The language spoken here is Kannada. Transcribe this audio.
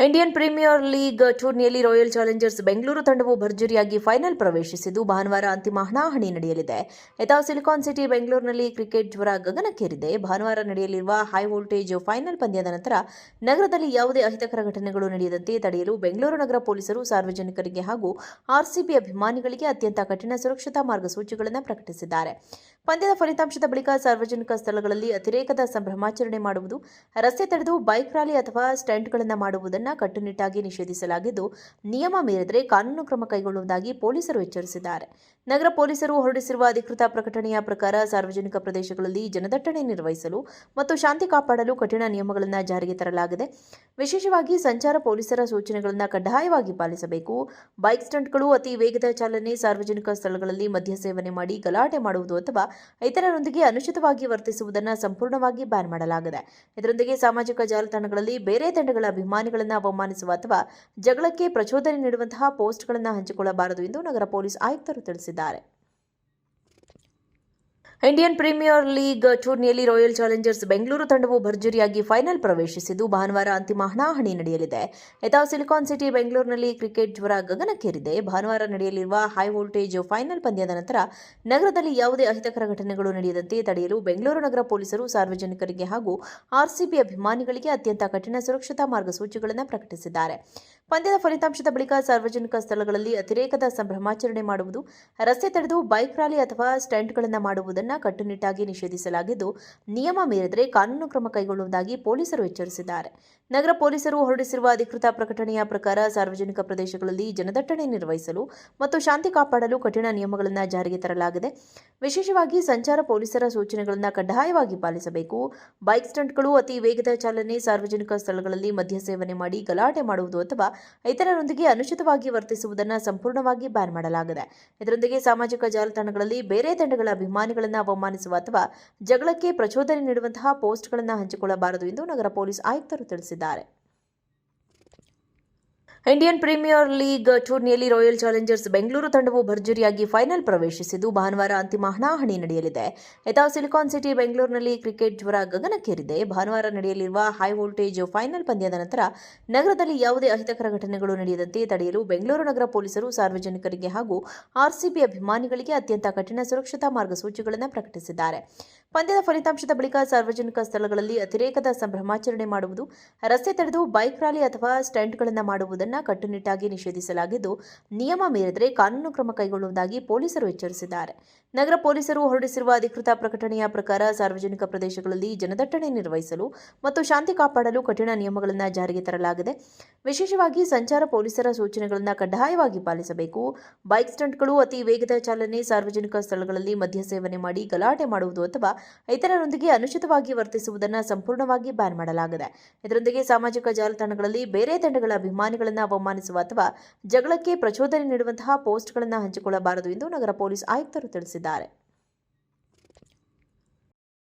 ಇಂಡಿಯನ್ ಪ್ರೀಮಿಯರ್ ಲೀಗ್ ಟೂರ್ನಿಯಲ್ಲಿ ರಾಯಲ್ ಚಾಲೆಂಜರ್ಸ್ ಬೆಂಗಳೂರು ತಂಡವು ಭರ್ಜರಿಯಾಗಿ ಫೈನಲ್ ಪ್ರವೇಶಿಸಿದ್ದು ಭಾನುವಾರ ಅಂತಿಮ ಹಣಾಹಣಿ ನಡೆಯಲಿದೆ. ಸಿಲಿಕಾನ್ ಸಿಟಿ ಬೆಂಗಳೂರಿನಲ್ಲಿ ಕ್ರಿಕೆಟ್ ಜ್ವರ ಗಗನಕ್ಕೇರಿದೆ. ಭಾನುವಾರ ನಡೆಯಲಿರುವ ಹೈ ವೋಲ್ಟೇಜ್ ಫೈನಲ್ ಪಂದ್ಯದ ನಂತರ ನಗರದಲ್ಲಿ ಯಾವುದೇ ಅಹಿತಕರ ಘಟನೆಗಳು ನಡೆಯದಂತೆ ತಡೆಯಲು ಬೆಂಗಳೂರು ನಗರ ಪೊಲೀಸರು ಸಾರ್ವಜನಿಕರಿಗೆ ಹಾಗೂ ಆರ್ಸಿಬಿ ಅಭಿಮಾನಿಗಳಿಗೆ ಅತ್ಯಂತ ಕಠಿಣ ಸುರಕ್ಷತಾ ಮಾರ್ಗಸೂಚಿಗಳನ್ನು ಪ್ರಕಟಿಸಿದ್ದಾರೆ. ಪಂದ್ಯದ ಫಲಿತಾಂಶದ ಬಳಿಕ ಸಾರ್ವಜನಿಕ ಸ್ಥಳಗಳಲ್ಲಿ ಅತಿರೇಕದ ಸಂಭ್ರಮಾಚರಣೆ ಮಾಡುವುದು, ರಸ್ತೆ ತಡೆದು ಬೈಕ್ ರ್ಯಾಲಿ ಅಥವಾ ಸ್ಟಂಟ್ಗಳನ್ನು ಮಾಡುವುದನ್ನು ಕಟ್ಟುನಿಟ್ಟಾಗಿ ನಿಷೇಧಿಸಲಾಗಿದ್ದು, ನಿಯಮ ಮೀರಿದರೆ ಕಾನೂನು ಕ್ರಮ ಕೈಗೊಳ್ಳುವುದಾಗಿ ಪೊಲೀಸರು ಎಚ್ಚರಿಸಿದ್ದಾರೆ. ನಗರ ಪೊಲೀಸರು ಹೊರಡಿಸಿರುವ ಅಧಿಕೃತ ಪ್ರಕಟಣೆಯ ಪ್ರಕಾರ ಸಾರ್ವಜನಿಕ ಪ್ರದೇಶಗಳಲ್ಲಿ ಜನದಟ್ಟಣೆ ನಿರ್ವಹಿಸಲು ಮತ್ತು ಶಾಂತಿ ಕಾಪಾಡಲು ಕಠಿಣ ನಿಯಮಗಳನ್ನು ಜಾರಿಗೆ ತರಲಾಗಿದೆ. ವಿಶೇಷವಾಗಿ ಸಂಚಾರ ಪೊಲೀಸರ ಸೂಚನೆಗಳನ್ನು ಕಡ್ಡಾಯವಾಗಿ ಪಾಲಿಸಬೇಕು. ಬೈಕ್ ಸ್ಟಂಟ್ಗಳು, ಅತಿ ವೇಗದ ಚಾಲನೆ, ಸಾರ್ವಜನಿಕ ಸ್ಥಳಗಳಲ್ಲಿ ಮದ್ಯ ಸೇವನೆ ಮಾಡಿ ಗಲಾಟೆ ಮಾಡುವುದು ಅಥವಾ ಇತರರೊಂದಿಗೆ ಅನುಚಿತವಾಗಿ ವರ್ತಿಸುವುದನ್ನು ಸಂಪೂರ್ಣವಾಗಿ ಬ್ಯಾನ್ ಮಾಡಲಾಗಿದೆ. ಇದರೊಂದಿಗೆ ಸಾಮಾಜಿಕ ಜಾಲತಾಣಗಳಲ್ಲಿ ಬೇರೆ ತಂಡಗಳ ಅಭಿಮಾನಿಗಳನ್ನು ಅವಮಾನಿಸುವ ಅಥವಾ ಜಗಳಕ್ಕೆ ಪ್ರಚೋದನೆ ನೀಡುವಂತಹ ಪೋಸ್ಟ್ಗಳನ್ನು ಹಂಚಿಕೊಳ್ಳಬಾರದು ಎಂದು ನಗರ ಪೊಲೀಸ್ ಆಯುಕ್ತರು ತಿಳಿಸಿದ್ದಾರೆ. ಇಂಡಿಯನ್ ಪ್ರೀಮಿಯರ್ ಲೀಗ್ ಟೂರ್ನಿಯಲ್ಲಿ ರಾಯಲ್ ಚಾಲೆಂಜರ್ಸ್ ಬೆಂಗಳೂರು ತಂಡವು ಭರ್ಜರಿಯಾಗಿ ಫೈನಲ್ ಪ್ರವೇಶಿಸಿದ್ದು ಭಾನುವಾರ ಅಂತಿಮ ಹಣಾಹಣಿ ನಡೆಯಲಿದೆ. ಸಿಲಿಕಾನ್ ಸಿಟಿ ಬೆಂಗಳೂರಿನಲ್ಲಿ ಕ್ರಿಕೆಟ್ ಜ್ವರ ಗಗನಕ್ಕೇರಿದೆ. ಭಾನುವಾರ ನಡೆಯಲಿರುವ ಹೈ ವೋಲ್ಟೇಜ್ ಫೈನಲ್ ಪಂದ್ಯದ ನಂತರ ನಗರದಲ್ಲಿ ಯಾವುದೇ ಅಹಿತಕರ ಘಟನೆಗಳು ನಡೆಯದಂತೆ ತಡೆಯಲು ಬೆಂಗಳೂರು ನಗರ ಪೊಲೀಸರು ಸಾರ್ವಜನಿಕರಿಗೆ ಹಾಗೂ ಆರ್ಸಿಬಿ ಅಭಿಮಾನಿಗಳಿಗೆ ಅತ್ಯಂತ ಕಠಿಣ ಸುರಕ್ಷತಾ ಮಾರ್ಗಸೂಚಿಗಳನ್ನು ಪ್ರಕಟಿಸಿದ್ದಾರೆ. ಪಂದ್ಯದ ಫಲಿತಾಂಶದ ಬಳಿಕ ಸಾರ್ವಜನಿಕ ಸ್ಥಳಗಳಲ್ಲಿ ಅತಿರೇಕದ ಸಂಭ್ರಮಾಚರಣೆ ಮಾಡುವುದು, ರಸ್ತೆ ತಡೆದು ಬೈಕ್ ರ್ಯಾಲಿ ಅಥವಾ ಸ್ಟಂಟ್ಗಳನ್ನು ಮಾಡುವುದನ್ನು ಕಟ್ಟುನಿಟ್ಟಾಗಿ ನಿಷೇಧಿಸಲಾಗಿದ್ದು, ನಿಯಮ ಮೀರಿದರೆ ಕಾನೂನು ಕ್ರಮ ಕೈಗೊಳ್ಳುವುದಾಗಿ ಪೊಲೀಸರು ಎಚ್ಚರಿಸಿದ್ದಾರೆ. ನಗರ ಪೊಲೀಸರು ಹೊರಡಿಸಿರುವ ಅಧಿಕೃತ ಪ್ರಕಟಣೆಯ ಪ್ರಕಾರ ಸಾರ್ವಜನಿಕ ಪ್ರದೇಶಗಳಲ್ಲಿ ಜನದಟ್ಟಣೆ ನಿರ್ವಹಿಸಲು ಮತ್ತು ಶಾಂತಿ ಕಾಪಾಡಲು ಕಠಿಣ ನಿಯಮಗಳನ್ನು ಜಾರಿಗೆ ತರಲಾಗಿದೆ. ವಿಶೇಷವಾಗಿ ಸಂಚಾರ ಪೊಲೀಸರ ಸೂಚನೆಗಳನ್ನು ಕಡ್ಡಾಯವಾಗಿ ಪಾಲಿಸಬೇಕು. ಬೈಕ್ ಸ್ಟಂಟ್ಗಳು, ಅತಿ ವೇಗದ ಚಾಲನೆ, ಸಾರ್ವಜನಿಕ ಸ್ಥಳಗಳಲ್ಲಿ ಮದ್ಯ ಸೇವನೆ ಮಾಡಿ ಗಲಾಟೆ ಮಾಡುವುದು ಅಥವಾ ಇತರರೊಂದಿಗೆ ಅನುಚಿತವಾಗಿ ವರ್ತಿಸುವುದನ್ನು ಸಂಪೂರ್ಣವಾಗಿ ಬ್ಯಾನ್ ಮಾಡಲಾಗಿದೆ. ಇದರೊಂದಿಗೆ ಸಾಮಾಜಿಕ ಜಾಲತಾಣಗಳಲ್ಲಿ ಬೇರೆ ತಂಡಗಳ ಅಭಿಮಾನಿಗಳನ್ನು ಅವಮಾನಿಸುವ ಅಥವಾ ಜಗಳಕ್ಕೆ ಪ್ರಚೋದನೆ ನೀಡುವಂತಹ ಪೋಸ್ಟ್ಗಳನ್ನು ಹಂಚಿಕೊಳ್ಳಬಾರದು ಎಂದು ನಗರ ಪೊಲೀಸ್ ಆಯುಕ್ತರು ತಿಳಿಸಿದ್ದಾರೆ. ಇಂಡಿಯನ್ ಪ್ರೀಮಿಯರ್ ಲೀಗ್ ಟೂರ್ನಿಯಲ್ಲಿ ರಾಯಲ್ ಚಾಲೆಂಜರ್ಸ್ ಬೆಂಗಳೂರು ತಂಡವು ಭರ್ಜರಿಯಾಗಿ ಫೈನಲ್ ಪ್ರವೇಶಿಸಿದ್ದು ಭಾನುವಾರ ಅಂತಿಮ ಹಣಾಹಣಿ ನಡೆಯಲಿದೆ. ಸಿಲಿಕಾನ್ ಸಿಟಿ ಬೆಂಗಳೂರಿನಲ್ಲಿ ಕ್ರಿಕೆಟ್ ಜ್ವರ ಗಗನಕ್ಕೇರಿದೆ. ಭಾನುವಾರ ನಡೆಯಲಿರುವ ಹೈ ವೋಲ್ಟೇಜ್ ಫೈನಲ್ ಪಂದ್ಯದ ನಂತರ ನಗರದಲ್ಲಿ ಯಾವುದೇ ಅಹಿತಕರ ಘಟನೆಗಳು ನಡೆಯದಂತೆ ತಡೆಯಲು ಬೆಂಗಳೂರು ನಗರ ಪೊಲೀಸರು ಸಾರ್ವಜನಿಕರಿಗೆ ಹಾಗೂ ಆರ್ಸಿಬಿ ಅಭಿಮಾನಿಗಳಿಗೆ ಅತ್ಯಂತ ಕಠಿಣ ಸುರಕ್ಷತಾ ಮಾರ್ಗಸೂಚಿಗಳನ್ನು ಪ್ರಕಟಿಸಿದ್ದಾರೆ. ಪಂದ್ಯದ ಫಲಿತಾಂಶದ ಬಳಿಕ ಸಾರ್ವಜನಿಕ ಸ್ಥಳಗಳಲ್ಲಿ ಅತಿರೇಕದ ಸಂಭ್ರಮಾಚರಣೆ ಮಾಡುವುದು, ರಸ್ತೆ ತಡೆದು ಬೈಕ್ ರ್ಯಾಲಿ ಅಥವಾ ಸ್ಟಂಟ್ಗಳನ್ನು ಮಾಡುವುದನ್ನು ಕಟ್ಟುನಿಟ್ಟಾಗಿ ನಿಷೇಧಿಸಲಾಗಿದ್ದು, ನಿಯಮ ಮೀರಿದರೆ ಕಾನೂನು ಕ್ರಮ ಕೈಗೊಳ್ಳುವುದಾಗಿ ಪೊಲೀಸರು ಎಚ್ಚರಿಸಿದ್ದಾರೆ. ನಗರ ಪೊಲೀಸರು ಹೊರಡಿಸಿರುವ ಅಧಿಕೃತ ಪ್ರಕಟಣೆಯ ಪ್ರಕಾರ ಸಾರ್ವಜನಿಕ ಪ್ರದೇಶಗಳಲ್ಲಿ ಜನದಟ್ಟಣೆ ನಿರ್ವಹಿಸಲು ಮತ್ತು ಶಾಂತಿ ಕಾಪಾಡಲು ಕಠಿಣ ನಿಯಮಗಳನ್ನು ಜಾರಿಗೆ ತರಲಾಗಿದೆ. ವಿಶೇಷವಾಗಿ ಸಂಚಾರ ಪೊಲೀಸರ ಸೂಚನೆಗಳನ್ನು ಕಡ್ಡಾಯವಾಗಿ ಪಾಲಿಸಬೇಕು. ಬೈಕ್ ಸ್ಟಂಟ್ಗಳು, ಅತಿ ವೇಗದ ಚಾಲನೆ, ಸಾರ್ವಜನಿಕ ಸ್ಥಳಗಳಲ್ಲಿ ಮದ್ಯ ಸೇವನೆ ಮಾಡಿ ಗಲಾಟೆ ಮಾಡುವುದು ಅಥವಾ ಇತರರೊಂದಿಗೆ ಅನುಚಿತವಾಗಿ ವರ್ತಿಸುವುದನ್ನು ಸಂಪೂರ್ಣವಾಗಿ ಬ್ಯಾನ್ ಮಾಡಲಾಗಿದೆ. ಇದರೊಂದಿಗೆ ಸಾಮಾಜಿಕ ಜಾಲತಾಣಗಳಲ್ಲಿ ಬೇರೆ ತಂಡಗಳ ಅಭಿಮಾನಿಗಳನ್ನು ಅವಮಾನಿಸುವ ಅಥವಾ ಜಗಳಕ್ಕೆ ಪ್ರಚೋದನೆ ನೀಡುವಂತಹ ಪೋಸ್ಟ್ಗಳನ್ನು ಹಂಚಿಕೊಳ್ಳಬಾರದು ಎಂದು ನಗರ ಪೊಲೀಸ್ ಆಯುಕ್ತರು ತಿಳಿಸಿದ್ದಾರೆ.